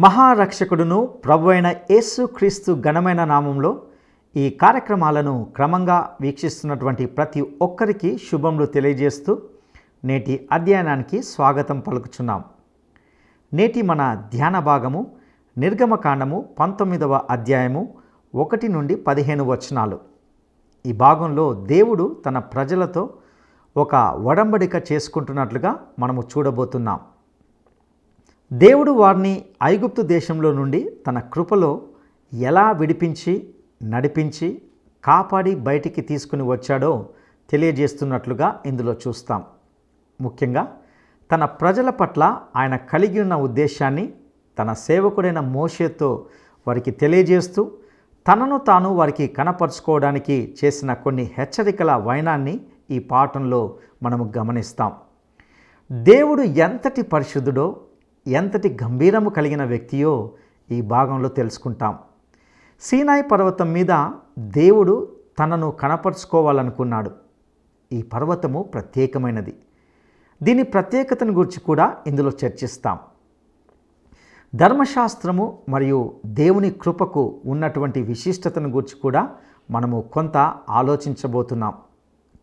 మహారక్షకుడును ప్రభువైన యేసుక్రీస్తు ఘనమైన నామంలో ఈ కార్యక్రమాలను క్రమంగా వీక్షిస్తున్నటువంటి ప్రతి ఒక్కరికి శుభములు తెలియజేస్తూ నేటి అధ్యయనానికి స్వాగతం పలుకుచున్నాం. నేటి మన ధ్యాన భాగము నిర్గమకాండము 19వ అధ్యాయము 1 నుండి 15 వచనాలు. ఈ భాగంలో దేవుడు తన ప్రజలతో ఒక ఒడంబడిక చేసుకుంటున్నట్లుగా మనము చూడబోతున్నాం. దేవుడు వారిని ఐగుప్తు దేశంలో నుండి తన కృపలో ఎలా విడిపించి నడిపించి కాపాడి బయటికి తీసుకుని వచ్చాడో తెలియజేస్తున్నట్లుగా ఇందులో చూస్తాం. ముఖ్యంగా తన ప్రజల పట్ల ఆయన కలిగి ఉన్న ఉద్దేశాన్ని తన సేవకుడైన మోషేతో వారికి తెలియజేస్తూ తనను తాను వారికి కనపరుచుకోవడానికి చేసిన కొన్ని హెచ్చరికల వైనాన్ని ఈ పాఠంలో మనము గమనిస్తాం. దేవుడు ఎంతటి పరిశుద్ధుడో ఎంతటి గంభీరము కలిగిన వ్యక్తియో ఈ భాగంలో తెలుసుకుంటాం. సీనాయి పర్వతం మీద దేవుడు తనను కనపరుచుకోవాలనుకున్నాడు. ఈ పర్వతము ప్రత్యేకమైనది. దీని ప్రత్యేకతను గురించి కూడా ఇందులో చర్చిస్తాం. ధర్మశాస్త్రము మరియు దేవుని కృపకు ఉన్నటువంటి విశిష్టతను గురించి కూడా మనము కొంత ఆలోచించబోతున్నాం.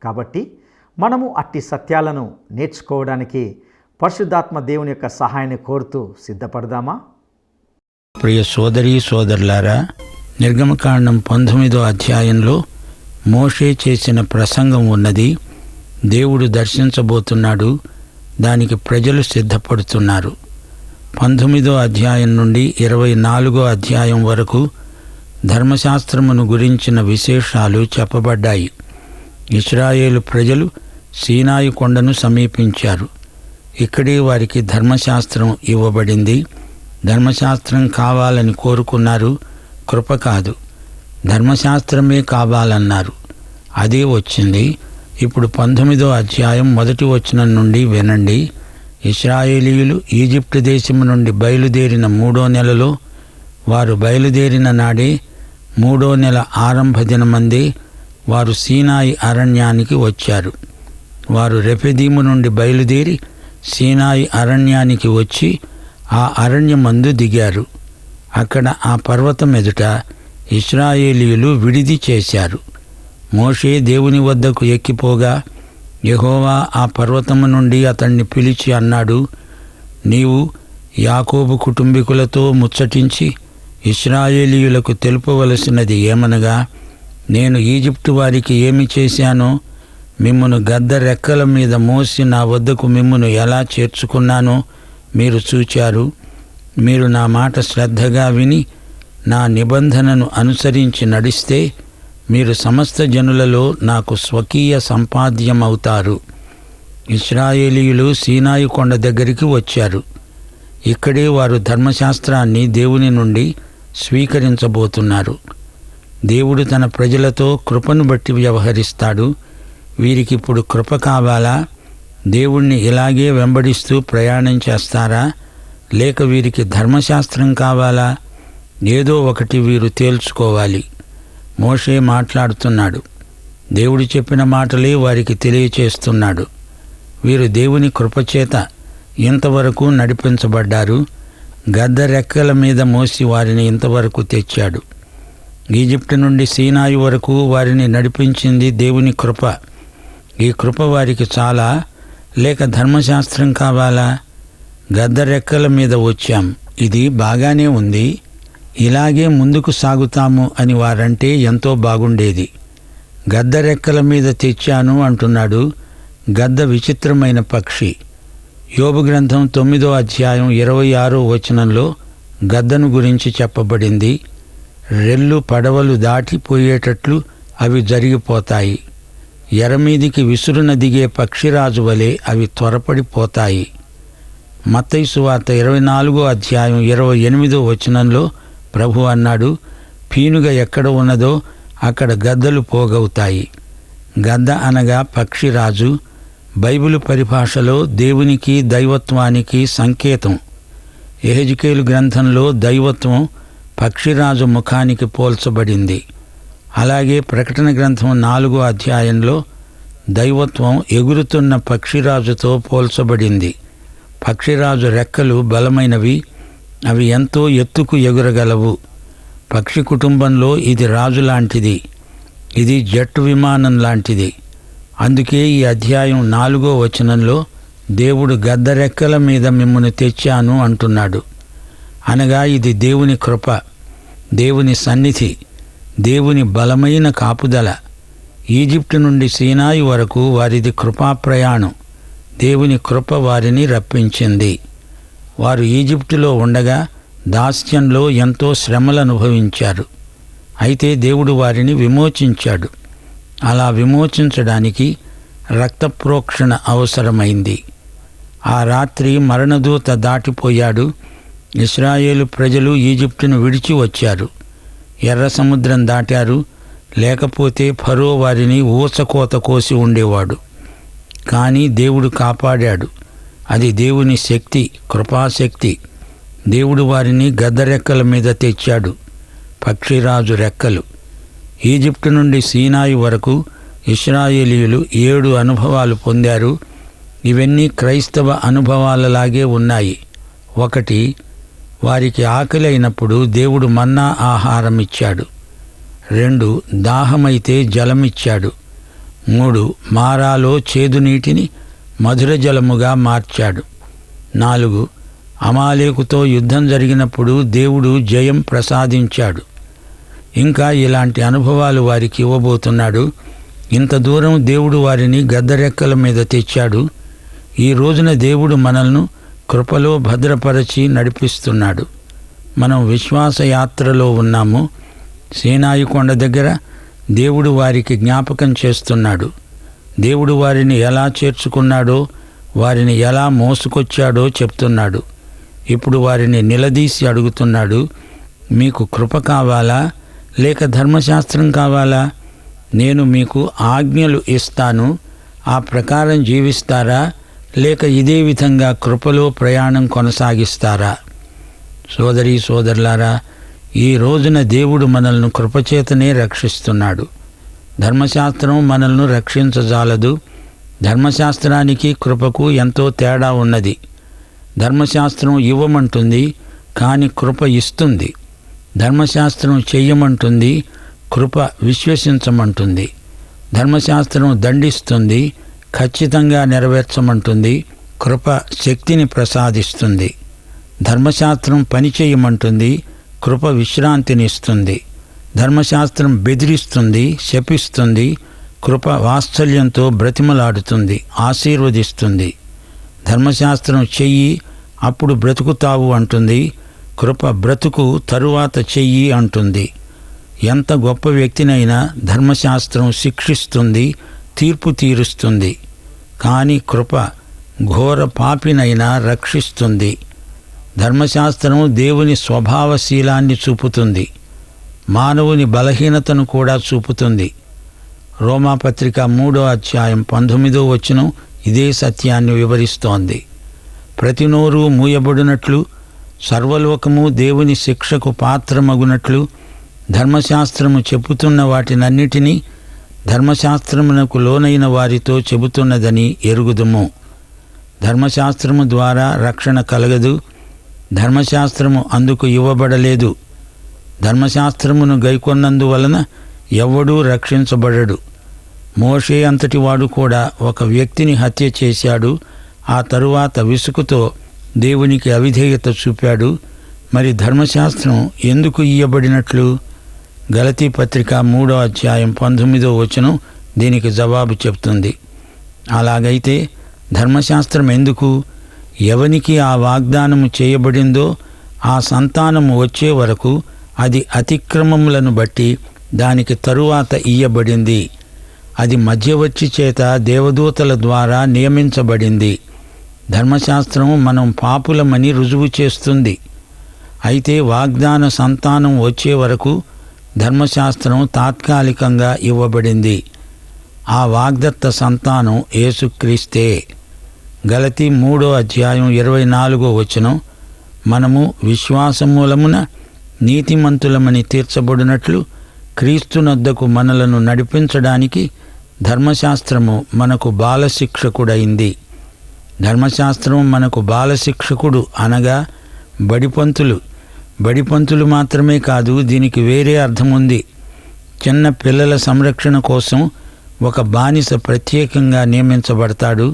కాబట్టి మనము అట్టి సత్యాలను నేర్చుకోవడానికి పరిశుద్ధాత్మ దేవుని యొక్క సహాయాన్ని కోరుతూ సిద్ధపడదామా? ప్రియ సోదరీ సోదరులారా, నిర్గమకాండం 19వ అధ్యాయంలో మోషే చేసిన ప్రసంగం ఉన్నది. దేవుడు దర్శించబోతున్నాడు. దానికి ప్రజలు సిద్ధపడుతున్నారు. 19వ అధ్యాయం నుండి 24వ అధ్యాయం వరకు ధర్మశాస్త్రమును గురించిన విశేషాలు చెప్పబడ్డాయి. ఇశ్రాయేలు ప్రజలు సీనాయి కొండను సమీపించారు. ఇక్కడే వారికి ధర్మశాస్త్రం ఇవ్వబడింది. ధర్మశాస్త్రం కావాలని కోరుకున్నారు, కృప కాదు. ధర్మశాస్త్రమే కావాలన్నారు, అదే వచ్చింది. ఇప్పుడు 19వ అధ్యాయం 1వ వచనం నుండి వినండి. ఇశ్రాయేలీయులు ఈజిప్టు దేశము నుండి బయలుదేరిన 3వ నెలలో, వారు బయలుదేరిన నాడే 3వ నెల ఆరంభ దినమందే వారు సీనాయి అరణ్యానికి వచ్చారు. వారు రెఫెదీము నుండి బయలుదేరి సీనాయి అరణ్యానికి వచ్చి ఆ అరణ్యమందు దిగారు. అక్కడ ఆ పర్వతం ఎదుట ఇశ్రాయేలీయులు విడిది చేశారు. మోషే దేవుని వద్దకు ఎక్కిపోగా యెహోవా ఆ పర్వతము నుండి అతన్ని పిలిచి అన్నాడు, నీవు యాకోబు కుటుంబీకులతో ముచ్చటించి ఇశ్రాయేలీయులకు తెలుపవలసినది ఏమనగా, నేను ఈజిప్టు వారికి ఏమి చేశానో, మిమ్మును గద్ద రెక్కల మీద మోసి నా వద్దకు మిమ్మును ఎలా చేర్చుకున్నానో మీరు చూచారు. మీరు నా మాట శ్రద్ధగా విని నా నిబంధనను అనుసరించి నడిస్తే మీరు సమస్త జనులలో నాకు స్వకీయ సంపాద్యమవుతారు. ఇశ్రాయేలీయులు సీనాయి కొండ దగ్గరికి వచ్చారు. ఇక్కడే వారు ధర్మశాస్త్రాన్ని దేవుని నుండి స్వీకరించబోతున్నారు. దేవుడు తన ప్రజలతో కృపను బట్టి వ్యవహరిస్తాడు. వీరికిప్పుడు కృప కావాలా? దేవుణ్ణి ఇలాగే వెంబడిస్తూ ప్రయాణం చేస్తారా? లేక వీరికి ధర్మశాస్త్రం కావాలా? ఏదో ఒకటి వీరు తేల్చుకోవాలి. మోషే మాట్లాడుతున్నాడు. దేవుడు చెప్పిన మాటలే వారికి తెలియచేస్తున్నాడు. వీరు దేవుని కృపచేత ఇంతవరకు నడిపించబడ్డారు. గద్ద రెక్కల మీద మోసి వారిని ఇంతవరకు తెచ్చాడు. ఈజిప్టు నుండి సీనాయి వరకు వారిని నడిపించింది దేవుని కృప. ఈ కృప వారికి చాలా, లేక ధర్మశాస్త్రం కావాలా? గద్ద రెక్కల మీద వచ్చాం, ఇది బాగానే ఉంది, ఇలాగే ముందుకు సాగుతాము అని వారంటే ఎంతో బాగుండేది. గద్ద రెక్కల మీద తెచ్చాను అంటున్నాడు. గద్ద విచిత్రమైన పక్షి. యోబు గ్రంథం 9వ అధ్యాయం 26వ వచనంలో గద్దను గురించి చెప్పబడింది. రెల్లు పడవలు దాటిపోయేటట్లు అవి జరిగిపోతాయి. ఎరమీదికి విసురున దిగే పక్షిరాజు వలె అవి త్వరపడిపోతాయి. మత్తయి సువార్త 24వ అధ్యాయం 28వ వచనంలో ప్రభు అన్నాడు, పీనుగ ఎక్కడ ఉన్నదో అక్కడ గద్దలు పోగవుతాయి. గద్ద అనగా పక్షిరాజు. బైబిలు పరిభాషలో దేవునికి దైవత్వానికి సంకేతం. యెహెజ్కేలు గ్రంథంలో దైవత్వం పక్షిరాజు ముఖానికి పోల్చబడింది. అలాగే ప్రకటన గ్రంథం 4వ అధ్యాయంలో దైవత్వం ఎగురుతున్న పక్షిరాజుతో పోల్చబడింది. పక్షిరాజు రెక్కలు బలమైనవి, అవి ఎంతో ఎత్తుకు ఎగురగలవు. పక్షి కుటుంబంలో ఇది రాజు లాంటిది, ఇది జెట్ విమానం లాంటిది. అందుకే ఈ అధ్యాయం 4వ వచనంలో దేవుడు గద్దరెక్కల మీద మిమ్మును తెచ్చాను అంటున్నాడు. అనగా ఇది దేవుని కృప, దేవుని సన్నిధి, దేవుని బలమైన కాపుదల. ఈజిప్టు నుండి సీనాయి వరకు వారిది కృపా ప్రయాణం. దేవుని కృప వారిని రప్పించింది. వారు ఈజిప్టులో ఉండగా దాస్యంలో ఎంతో శ్రమలు అనుభవించారు. అయితే దేవుడు వారిని విమోచించాడు. అలా విమోచించడానికి రక్తప్రోక్షణ అవసరమైంది. ఆ రాత్రి మరణదూత దాటిపోయాడు. ఇశ్రాయేలు ప్రజలు ఈజిప్టును విడిచి వచ్చారు. ఎర్ర సముద్రం దాటారు. లేకపోతే ఫరో వారిని ఊచకోత కోసి ఉండేవాడు. కానీ దేవుడు కాపాడాడు. అది దేవుని శక్తి, కృపాశక్తి. దేవుడు వారిని గద్దరెక్కల మీద తెచ్చాడు, పక్షిరాజు రెక్కలు. ఈజిప్టు నుండి సీనాయి వరకు ఇశ్రాయేలీయులు 7 అనుభవాలు పొందారు. ఇవన్నీ క్రైస్తవ అనుభవాలలాగే ఉన్నాయి. 1, వారికి ఆకలి అయినప్పుడు దేవుడు మన్నా ఆహారం ఇచ్చాడు. 2, దాహమైతే జలమిచ్చాడు. 3, మారాలో చేదు నీటిని మధుర జలముగా మార్చాడు. 4, అమాలేకుతో యుద్ధం జరిగినప్పుడు దేవుడు జయం ప్రసాదించాడు. ఇంకా ఇలాంటి అనుభవాలు వారికి ఇవ్వబోతున్నాడు. ఇంత దూరం దేవుడు వారిని గద్దరెక్కల మీద తెచ్చాడు. ఈ రోజున దేవుడు మనల్ని కృపలో భద్రపరచి నడిపిస్తున్నాడు. మనం విశ్వాసయాత్రలో ఉన్నాము. సీనాయి కొండ దగ్గర దేవుడు వారికి జ్ఞాపకం చేస్తున్నాడు. దేవుడు వారిని ఎలా చేర్చుకున్నాడో, వారిని ఎలా మోసుకొచ్చాడో చెప్తున్నాడు. ఇప్పుడు వారిని నిలదీసి అడుగుతున్నాడు, మీకు కృప కావాలా లేక ధర్మశాస్త్రం కావాలా? నేను మీకు ఆజ్ఞలు ఇస్తాను, ఆ ప్రకారం జీవిస్తారా లేక ఇదే విధంగా కృపలో ప్రయాణం కొనసాగిస్తారా? సోదరీ సోదరులారా, ఈ రోజున దేవుడు మనల్ని కృపచేతనే రక్షిస్తున్నాడు. ధర్మశాస్త్రం మనల్ని రక్షించజాలదు. ధర్మశాస్త్రానికి కృపకు ఎంతో తేడా ఉన్నది. ధర్మశాస్త్రం ఇవ్వమంటుంది, కానీ కృప ఇస్తుంది. ధర్మశాస్త్రం చెయ్యమంటుంది, కృప విశ్వసించమంటుంది. ధర్మశాస్త్రం దండిస్తుంది, ఖచ్చితంగా నెరవేర్చమంటుంది. కృప శక్తిని ప్రసాదిస్తుంది. ధర్మశాస్త్రం పనిచేయమంటుంది, కృప విశ్రాంతినిస్తుంది. ధర్మశాస్త్రం బెదిరిస్తుంది, శపిస్తుంది. కృప వాత్సల్యంతో బ్రతిమలాడుతుంది, ఆశీర్వదిస్తుంది. ధర్మశాస్త్రం చెయ్యి, అప్పుడు బ్రతుకుతావు అంటుంది. కృప బ్రతుకు, తరువాత చెయ్యి అంటుంది. ఎంత గొప్ప వ్యక్తినైనా ధర్మశాస్త్రం శిక్షిస్తుంది, తీర్పు తీరుస్తుంది. కానీ కృప ఘోర పాపినైనా రక్షిస్తుంది. ధర్మశాస్త్రం దేవుని స్వభావశీలాన్ని చూపుతుంది, మానవుని బలహీనతను కూడా చూపుతుంది. రోమాపత్రిక 3వ అధ్యాయం 19వ వచనం ఇదే సత్యాన్ని వివరిస్తోంది. ప్రతి నోరు మూయబడినట్లు, సర్వలోకము దేవుని శిక్షకు పాత్రమగునట్లు ధర్మశాస్త్రము చెబుతున్న వాటినన్నిటినీ ధర్మశాస్త్రమునకు లోనైన వారితో చెబుతున్నదని ఎరుగుదుము. ధర్మశాస్త్రము ద్వారా రక్షణ కలగదు. ధర్మశాస్త్రము అందుకు ఇవ్వబడలేదు. ధర్మశాస్త్రమును గైకొన్నందువలన ఎవ్వడూ రక్షించబడడు. మోషే అంతటి వాడు కూడా ఒక వ్యక్తిని హత్య చేశాడు. ఆ తరువాత విసుగుతో దేవునికి అవిధేయత చూపాడు. మరి ధర్మశాస్త్రం ఎందుకు ఇయ్యబడినట్లు? గలతీ పత్రిక 3వ అధ్యాయం 19వ వచనం దీనికి జవాబు చెప్తుంది. అలాగైతే ధర్మశాస్త్రం ఎందుకు? ఎవనికి ఆ వాగ్దానము చేయబడిందో ఆ సంతానము వచ్చే వరకు అది అతిక్రమములను బట్టి దానికి తరువాత ఇయ్యబడింది. అది మధ్యవర్తి చేత దేవదూతల ద్వారా నియమించబడింది. ధర్మశాస్త్రం మనం పాపులమని రుజువు చేస్తుంది. అయితే వాగ్దాన సంతానం వచ్చే వరకు ధర్మశాస్త్రం తాత్కాలికంగా ఇవ్వబడింది. ఆ వాగ్దత్త సంతానం యేసుక్రీస్తే. గలతీ 3వ అధ్యాయం 24వ వచనం, మనము విశ్వాసమూలమున నీతిమంతులమని తీర్చబడినట్లు క్రీస్తునొద్దకు మనలను నడిపించడానికి ధర్మశాస్త్రము మనకు బాలశిక్షకుడైంది. ధర్మశాస్త్రం మనకు బాలశిక్షకుడు అనగా బడిపంతులు మాత్రమే కాదు, దీనికి వేరే అర్థం ఉంది. చిన్న పిల్లల సంరక్షణ కోసం ఒక బానిస ప్రత్యేకంగా నియమించబడతాడు.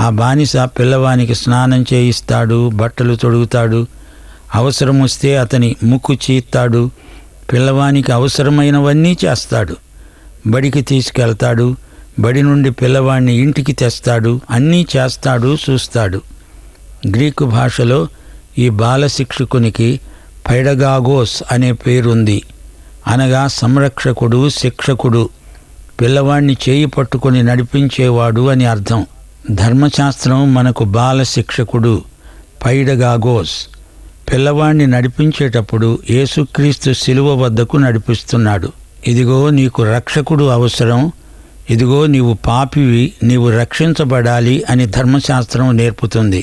ఆ బానిస పిల్లవానికి స్నానం చేయిస్తాడు, బట్టలు తొడుగుతాడు, అవసరం వస్తే అతని ముక్కు చీత్తాడు, పిల్లవానికి అవసరమైనవన్నీ చేస్తాడు. బడికి తీసుకెళ్తాడు, బడి నుండి పిల్లవాడిని ఇంటికి తెస్తాడు, అన్నీ చేస్తాడు, చూస్తాడు. గ్రీకు భాషలో ఈ బాల శిక్షకునికి పైడగాగోస్ అనే పేరుంది. అనగా సంరక్షకుడు, శిక్షకుడు, పిల్లవాడిని చేయి పట్టుకొని నడిపించేవాడు అని అర్థం. ధర్మశాస్త్రం మనకు బాల శిక్షకుడు, పైడగాగోస్. పిల్లవాడిని నడిపించేటప్పుడు యేసుక్రీస్తు శిలువ వద్దకు నడిపిస్తున్నాడు. ఇదిగో నీకు రక్షకుడు అవసరం, ఇదిగో నీవు పాపివి, నీవు రక్షించబడాలి అని ధర్మశాస్త్రం నేర్పుతుంది.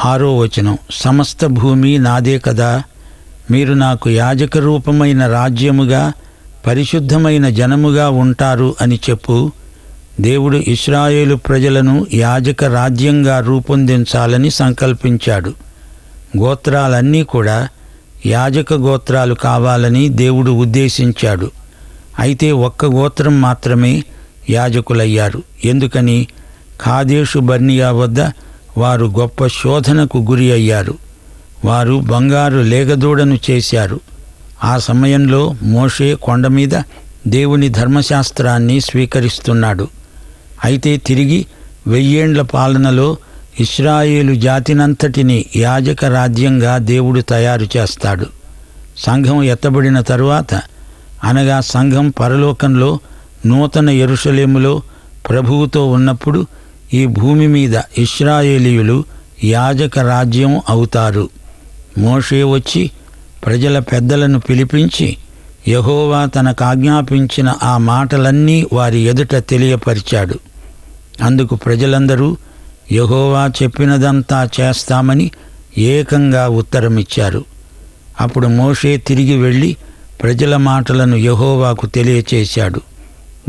6వ వచనం, సమస్త భూమి నాదే కదా, మీరు నాకు యాజక రూపమైన రాజ్యముగా, పరిశుద్ధమైన జనముగా ఉంటారు అని చెప్పు. దేవుడు ఇశ్రాయేలు ప్రజలను యాజక రాజ్యంగా రూపొందించాలని సంకల్పించాడు. గోత్రాలన్నీ కూడా యాజక గోత్రాలు కావాలని దేవుడు ఉద్దేశించాడు. అయితే ఒక్క గోత్రం మాత్రమే యాజకులయ్యారు. ఎందుకని? కాదేషు బర్నియా వద్ద వారు గొప్ప శోధనకు గురి అయ్యారు. వారు బంగారు లేగదూడను చేశారు. ఆ సమయంలో మోషే కొండ మీద దేవుని ధర్మశాస్త్రాన్ని స్వీకరిస్తున్నాడు. అయితే తిరిగి 1000 ఏండ్ల పాలనలో ఇశ్రాయేలు జాతినంతటిని యాజక రాజ్యంగా దేవుడు తయారు చేస్తాడు. సంఘం ఎత్తబడిన తరువాత, అనగా సంఘం పరలోకంలో నూతన యెరూషలేములో ప్రభువుతో ఉన్నప్పుడు ఈ భూమి మీద ఇశ్రాయేలీయులు యాజక రాజ్యం అవుతారు. మోషే వచ్చి ప్రజల పెద్దలను పిలిపించి యెహోవా తనకాజ్ఞాపించిన ఆ మాటలన్నీ వారి ఎదుట తెలియపరిచాడు. అందుకు ప్రజలందరూ యెహోవా చెప్పినదంతా చేస్తామని ఏకంగా ఉత్తరమిచ్చారు. అప్పుడు మోషే తిరిగి వెళ్ళి ప్రజల మాటలను యెహోవాకు తెలియచేశాడు.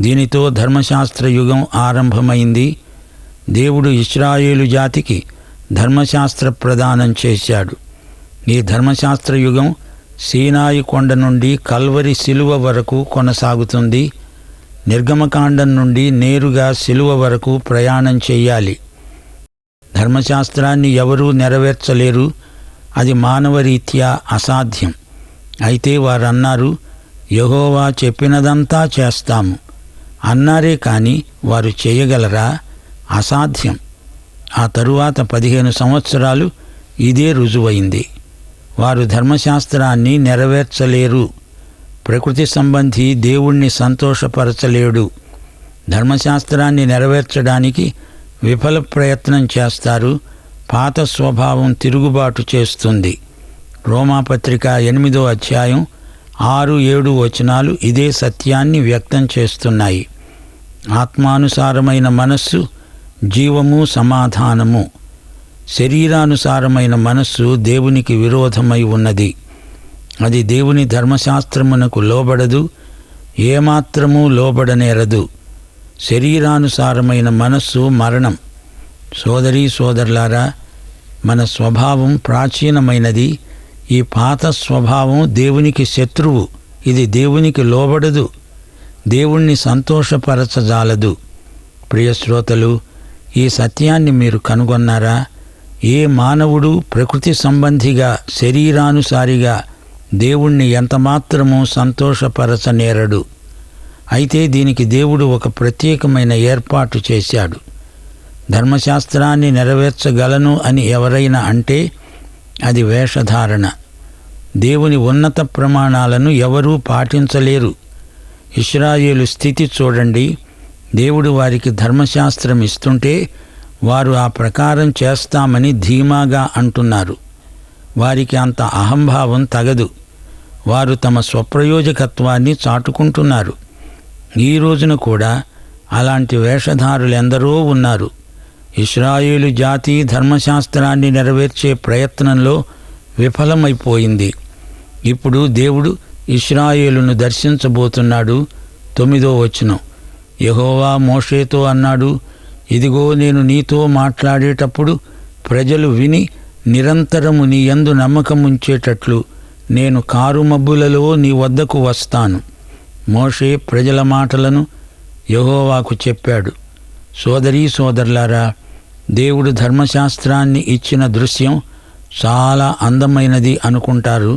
దీనితో ధర్మశాస్త్ర యుగం ఆరంభమైంది. దేవుడు ఇశ్రాయేలు జాతికి ధర్మశాస్త్ర ప్రదానం చేశాడు. ఈ ధర్మశాస్త్ర యుగం సీనాయి కొండ నుండి కల్వరి శిలువ వరకు కొనసాగుతుంది. నిర్గమకాండం నుండి నేరుగా శిలువ వరకు ప్రయాణం చెయ్యాలి. ధర్మశాస్త్రాన్ని ఎవరూ నెరవేర్చలేరు, అది మానవరీత్యా అసాధ్యం. అయితే వారన్నారు, యెహోవా చెప్పినదంతా చేస్తాము అన్నారే కానీ వారు చేయగలరా? అసాధ్యం. ఆ తరువాత 15 సంవత్సరాలు ఇదే రుజువైంది. వారు ధర్మశాస్త్రాన్ని నెరవేర్చలేరు. ప్రకృతి సంబంధి దేవుణ్ణి సంతోషపరచలేడు. ధర్మశాస్త్రాన్ని నెరవేర్చడానికి విఫల ప్రయత్నం చేస్తారు. పాత స్వభావం తిరుగుబాటు చేస్తుంది. రోమాపత్రిక 8వ అధ్యాయం 6-7 వచనాలు ఇదే సత్యాన్ని వ్యక్తం చేస్తున్నాయి. ఆత్మానుసారమైన మనస్సు జీవము, సమాధానము. శరీరానుసారమైన మనస్సు దేవునికి విరోధమై ఉన్నది. అది దేవుని ధర్మశాస్త్రమునకు లోబడదు, ఏమాత్రమూ లోబడనేరదు. శరీరానుసారమైన మనస్సు మరణం. సోదరీ సోదరులారా, మన స్వభావం ప్రాచీనమైనది. ఈ పాత స్వభావం దేవునికి శత్రువు. ఇది దేవునికి లోబడదు, దేవుణ్ణి సంతోషపరచజాలదు. ప్రియశ్రోతలు, ఈ సత్యాన్ని మీరు కనుగొన్నారా? ఏ మానవుడు ప్రకృతి సంబంధిగా, శరీరానుసారిగా దేవుణ్ణి ఎంతమాత్రమూ సంతోషపరచనేరడు. అయితే దీనికి దేవుడు ఒక ప్రత్యేకమైన ఏర్పాటు చేశాడు. ధర్మశాస్త్రాన్ని నెరవేర్చగలను అని ఎవరైనా అంటే అది వేషధారణ. దేవుని ఉన్నత ప్రమాణాలను ఎవరూ పాటించలేరు. ఇశ్రాయేలు స్థితి చూడండి. దేవుడు వారికి ధర్మశాస్త్రం ఇస్తుంటే వారు ఆ ప్రకారం చేస్తామని ధీమాగా అంటున్నారు. వారికి అంత అహంభావం తగదు. వారు తమ స్వప్రయోజకత్వాన్ని చాటుకుంటున్నారు. ఈ రోజున కూడా అలాంటి వేషధారులెందరో ఉన్నారు. ఇశ్రాయేలు జాతి ధర్మశాస్త్రాన్ని నెరవేర్చే ప్రయత్నంలో విఫలమైపోయింది. ఇప్పుడు దేవుడు ఇశ్రాయేలును దర్శించబోతున్నాడు. 9వ వచనం, యెహోవా మోషేతో అన్నాడు, ఇదిగో నేను నీతో మాట్లాడేటప్పుడు ప్రజలు విని నిరంతరము నీ యందు నమ్మకముంచేటట్లు నేను కారుమబ్బులలో నీ వద్దకు వస్తాను. మోషే ప్రజల మాటలను యెహోవాకు చెప్పాడు. సోదరీ సోదరులారా, దేవుడు ధర్మశాస్త్రాన్ని ఇచ్చిన దృశ్యం చాలా అందమైనది అనుకుంటారు.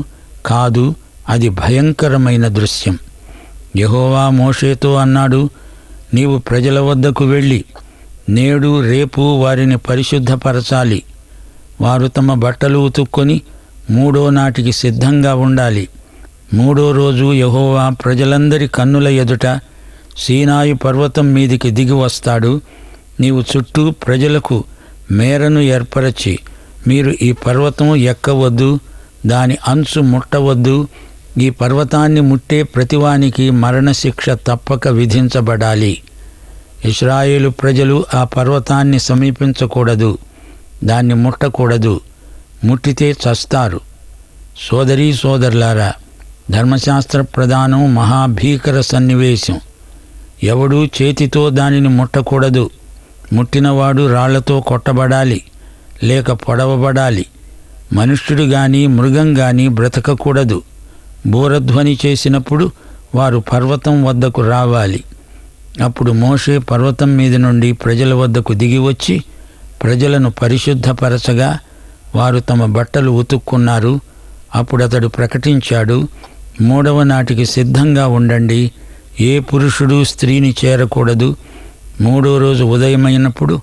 కాదు, అది భయంకరమైన దృశ్యం. యెహోవా మోషేతో అన్నాడు, నీవు ప్రజల వద్దకు వెళ్ళి నేడు రేపు వారిని పరిశుద్ధపరచాలి. వారు తమ బట్టలు ఉతుక్కొని 3వ నాటికి సిద్ధంగా ఉండాలి. 3వ రోజు యెహోవా ప్రజలందరి కన్నుల ఎదుట సీనాయి పర్వతం మీదికి దిగి వస్తాడు. నీవు చుట్టూ ప్రజలకు మేరను ఏర్పరచి, మీరు ఈ పర్వతం ఎక్కవద్దు, దాని అంచు ముట్టవద్దు, ఈ పర్వతాన్ని ముట్టే ప్రతివానికి మరణశిక్ష తప్పక విధించబడాలి. ఇశ్రాయేలు ప్రజలు ఆ పర్వతాన్ని సమీపించకూడదు, దాన్ని ముట్టకూడదు, ముట్టితే చస్తారు. సోదరీ సోదరులారా, ధర్మశాస్త్ర ప్రదానం మహాభీకర సన్నివేశం. ఎవడూ చేతితో దానిని ముట్టకూడదు. ముట్టినవాడు రాళ్లతో కొట్టబడాలి, లేక పొడవబడాలి. మనుష్యుడు గాని మృగం గాని బ్రతకకూడదు. బూరధ్వని చేసినప్పుడు వారు పర్వతం వద్దకు రావాలి. అప్పుడు మోషే పర్వతం మీద నుండి ప్రజల వద్దకు దిగివచ్చి ప్రజలను పరిశుద్ధపరచగా వారు తమ బట్టలు ఉతుక్కున్నారు. అప్పుడు అతడు ప్రకటించాడు, 3వ నాటికి సిద్ధంగా ఉండండి. ఏ పురుషుడు స్త్రీని చేరకూడదు. 3వ రోజు ఉదయమైనప్పుడు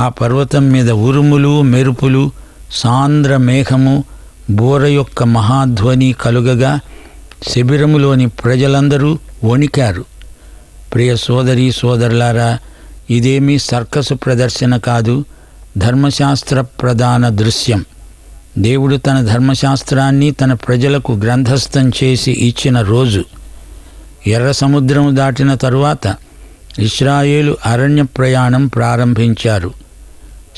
ఆ పర్వతం మీద ఉరుములు, మెరుపులు, సాంద్ర మేఘము, బూర యొక్క మహాధ్వని కలుగగా శిబిరములోని ప్రజలందరూ వణికారు. ప్రియ సోదరీ సోదరులారా, ఇదేమీ సర్కసు ప్రదర్శన కాదు, ధర్మశాస్త్ర ప్రధాన దృశ్యం. దేవుడు తన ధర్మశాస్త్రాన్ని తన ప్రజలకు గ్రంథస్థం చేసి ఇచ్చిన రోజు. ఎర్ర సముద్రం దాటిన తరువాత ఇశ్రాయేలు అరణ్య ప్రయాణం ప్రారంభించారు.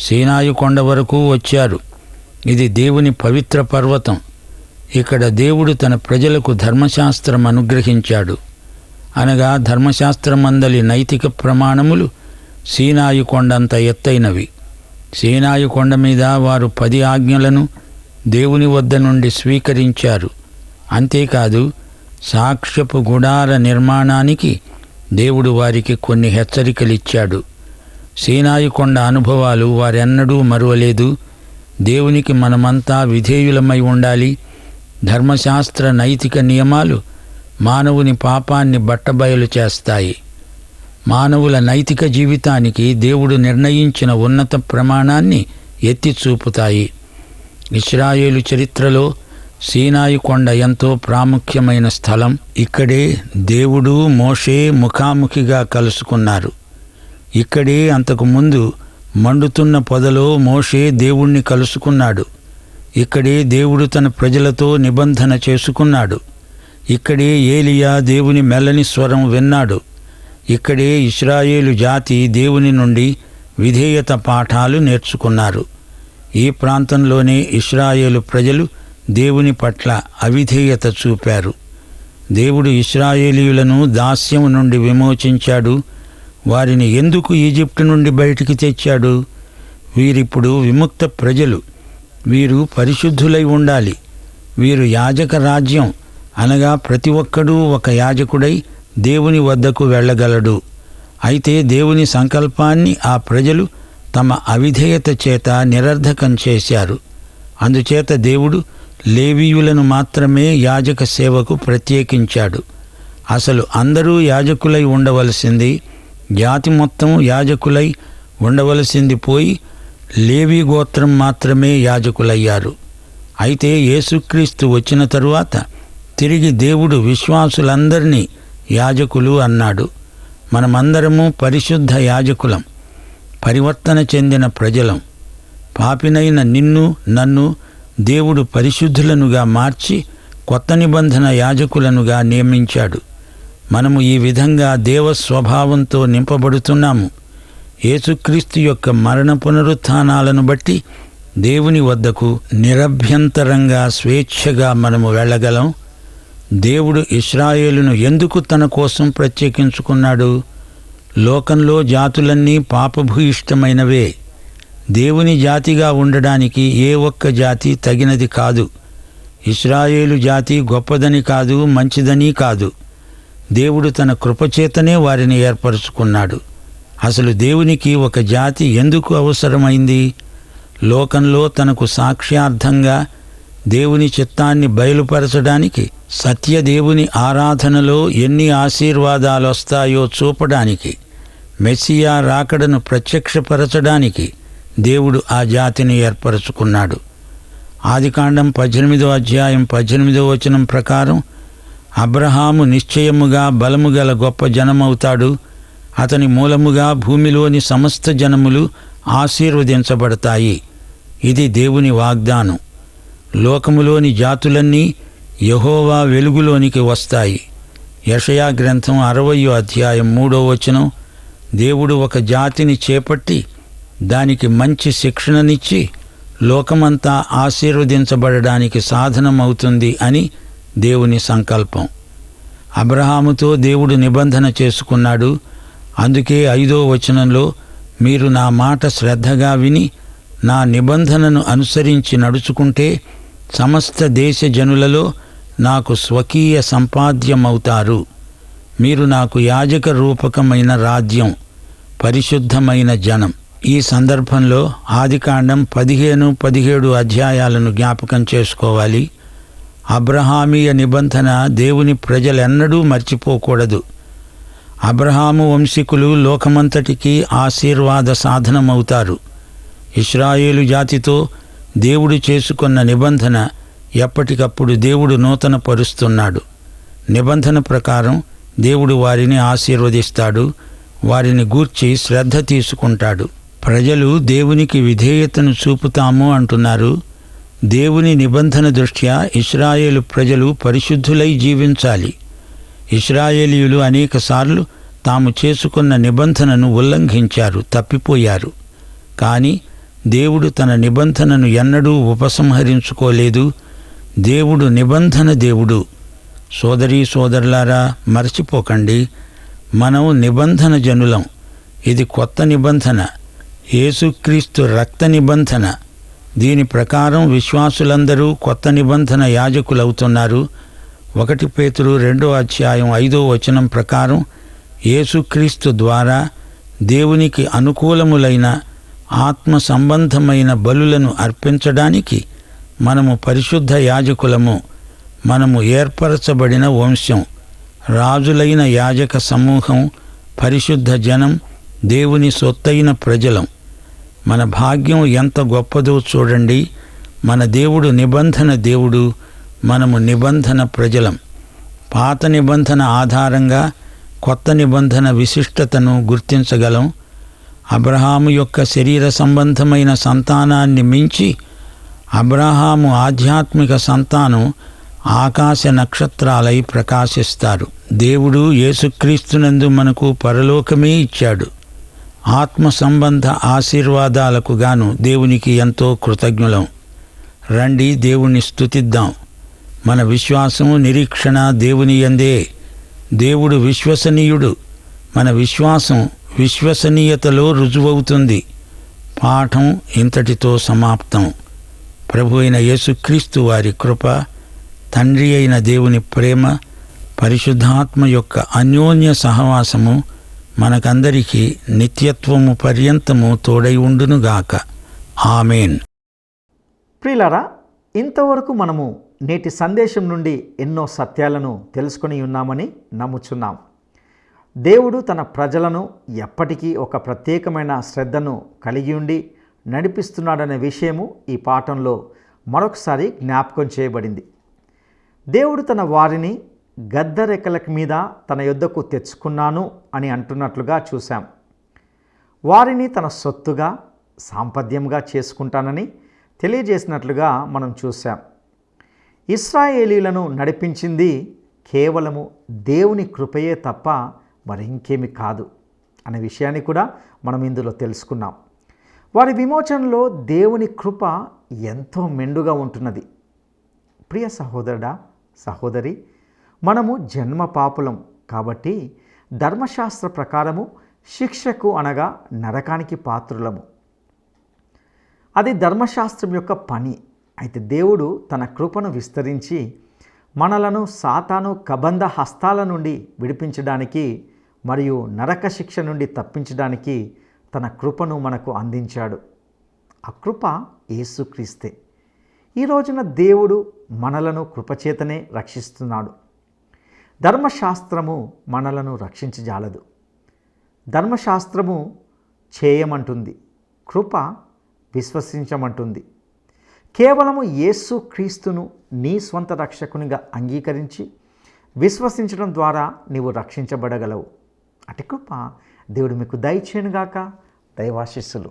సీనాయి కొండ వరకు వచ్చారు. ఇది దేవుని పవిత్ర పర్వతం. ఇక్కడ దేవుడు తన ప్రజలకు ధర్మశాస్త్రం అనుగ్రహించాడు. అనగా ధర్మశాస్త్రమందలి నైతిక ప్రమాణములు సీనాయి కొండంత ఎత్తైనవి. సీనాయి కొండ మీద వారు 10 ఆజ్ఞలను దేవుని వద్ద నుండి స్వీకరించారు. అంతేకాదు, సాక్ష్యపు గుడార నిర్మాణానికి దేవుడు వారికి కొన్ని హెచ్చరికలిచ్చాడు. సీనాయి కొండ అనుభవాలు వారెన్నడూ మరువలేదు. దేవునికి మనమంతా విధేయులమై ఉండాలి. ధర్మశాస్త్ర నైతిక నియమాలు మానవుని పాపాన్ని బట్టబయలు చేస్తాయి. మానవుల నైతిక జీవితానికి దేవుడు నిర్ణయించిన ఉన్నత ప్రమాణాన్ని ఎత్తి చూపుతాయి. ఇశ్రాయేలు చరిత్రలో సీనాయి కొండ ఎంతో ప్రాముఖ్యమైన స్థలం. ఇక్కడే దేవుడు మోషే ముఖాముఖిగా కలుసుకున్నారు. ఇక్కడే అంతకుముందు మండుతున్న పొదలో మోషే దేవుణ్ణి కలుసుకున్నాడు. ఇక్కడే దేవుడు తన ప్రజలతో నిబంధన చేసుకున్నాడు. ఇక్కడే ఏలియా దేవుని మెల్లని స్వరం విన్నాడు. ఇక్కడే ఇశ్రాయేలు జాతి దేవుని నుండి విధేయత పాఠాలు నేర్చుకున్నారు. ఈ ప్రాంతంలోనే ఇశ్రాయేలు ప్రజలు దేవుని పట్ల అవిధేయత చూపారు. దేవుడు ఇశ్రాయేలీయులను దాస్యం నుండి విమోచించాడు. వారిని ఎందుకు ఈజిప్టు నుండి బయటికి తెచ్చాడు? వీరిప్పుడు విముక్త ప్రజలు. వీరు పరిశుద్ధులై ఉండాలి. వీరు యాజక రాజ్యం, అనగా ప్రతి ఒక్కడూ ఒక యాజకుడై దేవుని వద్దకు వెళ్ళగలడు. అయితే దేవుని సంకల్పాన్ని ఆ ప్రజలు తమ అవిధేయత చేత నిరర్ధకం చేశారు. అందుచేత దేవుడు లేవీయులను మాత్రమే యాజక సేవకు ప్రత్యేకించాడు. అసలు అందరూ యాజకులై ఉండవలసింది, జాతి మొత్తం యాజకులై ఉండవలసింది పోయి లేవీ గోత్రం మాత్రమే యాజకులయ్యారు. అయితే యేసుక్రీస్తు వచ్చిన తరువాత తిరిగి దేవుడు విశ్వాసులందరినీ యాజకులు అన్నాడు. మనమందరము పరిశుద్ధ యాజకులం, పరివర్తన చెందిన ప్రజలం. పాపినైన నిన్ను నన్ను దేవుడు పరిశుద్ధులనుగా మార్చి కొత్త నిబంధన యాజకులనుగా నియమించాడు. మనము ఈ విధంగా దేవ స్వభావంతో నింపబడుతున్నాము. యేసుక్రీస్తు యొక్క మరణ పునరుత్థానాలను బట్టి దేవుని వద్దకు నిరభ్యంతరంగా స్వేచ్ఛగా మనము వెళ్ళగలం. దేవుడు ఇశ్రాయేలును ఎందుకు తన కోసం ప్రత్యేకించుకున్నాడు? లోకంలో జాతులన్నీ పాపభూయిష్టమైనవే. దేవుని జాతిగా ఉండడానికి ఏ ఒక్క జాతి తగినది కాదు. ఇశ్రాయేలు జాతి గొప్పదని కాదు, మంచిదని కాదు. దేవుడు తన కృపచేతనే వారిని ఏర్పరచుకున్నాడు. అసలు దేవునికి ఒక జాతి ఎందుకు అవసరమైంది? లోకంలో తనకు సాక్ష్యార్థంగా దేవుని చిత్తాన్ని బయలుపరచడానికి, సత్యదేవుని ఆరాధనలో ఎన్ని ఆశీర్వాదాలొస్తాయో చూపడానికి, మెస్సియా రాకడను ప్రత్యక్షపరచడానికి దేవుడు ఆ జాతిని ఏర్పరచుకున్నాడు. ఆదికాండం 18వ అధ్యాయం 18వ వచనం ప్రకారం అబ్రహాము నిశ్చయముగా బలము గల గొప్ప జనమవుతాడు. అతని మూలముగా భూమిలోని సమస్త జనములు ఆశీర్వదించబడతాయి. ఇది దేవుని వాగ్దానం. లోకములోని జాతులన్నీ యెహోవా వెలుగులోనికి వస్తాయి. యెషయా గ్రంథం 60వ అధ్యాయం 3వ వచనం, దేవుడు ఒక జాతిని చేపట్టి దానికి మంచి శిక్షణనిచ్చి లోకమంతా ఆశీర్వదించబడడానికి సాధనమవుతుంది అని దేవుని సంకల్పం. అబ్రహాముతో దేవుడు నిబంధన చేసుకున్నాడు. అందుకే 5వ వచనంలో, మీరు నా మాట శ్రద్ధగా విని నా నిబంధనను అనుసరించి నడుచుకుంటే సమస్త దేశ జనులలో నాకు స్వకీయ సంపాద్యమవుతారు. మీరు నాకు యాజక రూపకమైన రాజ్యం, పరిశుద్ధమైన జనం. ఈ సందర్భంలో ఆదికాండం 15-17 అధ్యాయాలను జ్ఞాపకం చేసుకోవాలి. అబ్రహామీయ నిబంధన దేవుని ప్రజలెన్నడూ మర్చిపోకూడదు. అబ్రహాము వంశీకులు లోకమంతటికీ ఆశీర్వాద సాధనమవుతారు. ఇశ్రాయేలు జాతితో దేవుడు చేసుకున్న నిబంధన ఎప్పటికప్పుడు దేవుడు నూతన పరుస్తున్నాడు. నిబంధన ప్రకారం దేవుడు వారిని ఆశీర్వదిస్తాడు, వారిని గూర్చి శ్రద్ధ తీసుకుంటాడు. ప్రజలు దేవునికి విధేయతను చూపుతాము అంటున్నారు. దేవుని నిబంధన దృష్ట్యా ఇశ్రాయేలు ప్రజలు పరిశుద్ధులై జీవించాలి. ఇశ్రాయేలీయులు అనేకసార్లు తాము చేసుకున్న నిబంధనను ఉల్లంఘించారు, తప్పిపోయారు. కానీ దేవుడు తన నిబంధనను ఎన్నడూ ఉపసంహరించుకోలేదు. దేవుడు నిబంధన దేవుడు. సోదరీ సోదరులారా, మరచిపోకండి, మనం నిబంధన జనులం. ఇది కొత్త నిబంధన, యేసుక్రీస్తు రక్త నిబంధన. దీని ప్రకారం విశ్వాసులందరూ కొత్త నిబంధన యాజకులవుతున్నారు. 1 పేతురు 2వ అధ్యాయం 5వ వచనం ప్రకారం యేసుక్రీస్తు ద్వారా దేవునికి అనుకూలములైన ఆత్మ సంబంధమైన బలులను అర్పించడానికి మనము పరిశుద్ధ యాజకులము. మనము ఏర్పరచబడిన వంశం, రాజులైన యాజక సమూహం, పరిశుద్ధ జనం, దేవుని సొత్తైన ప్రజలం. మన భాగ్యం ఎంత గొప్పదో చూడండి. మన దేవుడు నిబంధన దేవుడు, మనము నిబంధన ప్రజలం. పాత నిబంధన ఆధారంగా కొత్త నిబంధన విశిష్టతను గుర్తించగలం. అబ్రహాము యొక్క శరీర సంబంధమైన సంతానాన్ని మించి అబ్రహాము ఆధ్యాత్మిక సంతానం ఆకాశ నక్షత్రాలై ప్రకాశిస్తారు. దేవుడు యేసుక్రీస్తునందు మనకు పరలోకమే ఇచ్చాడు. ఆత్మ సంబంధ ఆశీర్వాదాలకు గాను దేవునికి ఎంతో కృతజ్ఞులం. రండి, దేవుణ్ణి స్తుతిద్దాం. మన విశ్వాసం, నిరీక్షణ దేవుని యందే. దేవుడు విశ్వసనీయుడు. మన విశ్వాసం విశ్వసనీయతలో రుజువవుతుంది. పాఠం ఇంతటితో సమాప్తం. ప్రభు అయిన యేసుక్రీస్తు వారి కృప, తండ్రి అయిన దేవుని ప్రేమ, పరిశుద్ధాత్మ యొక్క అన్యోన్య సహవాసము మనకందరికీ నిత్యత్వము పర్యంతము తోడై ఉండునుగాక. ఆమేన్. ప్రియులారా, ఇంతవరకు మనము నేటి సందేశం నుండి ఎన్నో సత్యాలను తెలుసుకొని ఉన్నామని నమ్ముచున్నాం. దేవుడు తన ప్రజలను ఎప్పటికీ ఒక ప్రత్యేకమైన శ్రద్ధను కలిగి ఉండి నడిపిస్తున్నాడనే విషయము ఈ పాఠంలో మరొకసారి జ్ఞాపకం చేయబడింది. దేవుడు తన వారిని గద్దరెక్కల మీద తన యొద్దకు తెచ్చుకున్నాను అని అంటున్నట్లుగా చూశాం. వారిని తన సొత్తుగా, సాంపద్యంగా చేసుకుంటానని తెలియజేసినట్లుగా మనం చూశాం. ఇశ్రాయేలీలను నడిపించింది కేవలము దేవుని కృపయే తప్ప మరింకేమి కాదు అనే విషయాన్ని కూడా మనం ఇందులో తెలుసుకున్నాం. వారి విమోచనలో దేవుని కృప ఎంతో మెండుగా ఉంటున్నది. ప్రియ సహోదరుడా, సహోదరి, మనము జన్మ పాపులం కాబట్టి ధర్మశాస్త్ర ప్రకారము శిక్షకు అనగా నరకానికి పాత్రులము. అది ధర్మశాస్త్రం యొక్క పని. అయితే దేవుడు తన కృపను విస్తరించి మనలను సాతాను కబంధ హస్తాల నుండి విడిపించడానికి మరియు నరక శిక్ష నుండి తప్పించడానికి తన కృపను మనకు అందించాడు. ఆ కృప యేసుక్రీస్తే. ఈ రోజున దేవుడు మనలను కృపచేతనే రక్షిస్తున్నాడు. ధర్మశాస్త్రము మనలను రక్షించజాలదు. ధర్మశాస్త్రము చేయమంటుంది, కృప విశ్వసించమంటుంది. కేవలము యేసుక్రీస్తును నీ స్వంత రక్షకునిగా అంగీకరించి విశ్వసించడం ద్వారా నీవు రక్షించబడగలవు. అటు కృప దేవుడు మీకు దయచేయునుగాక. దైవాశీస్సులు.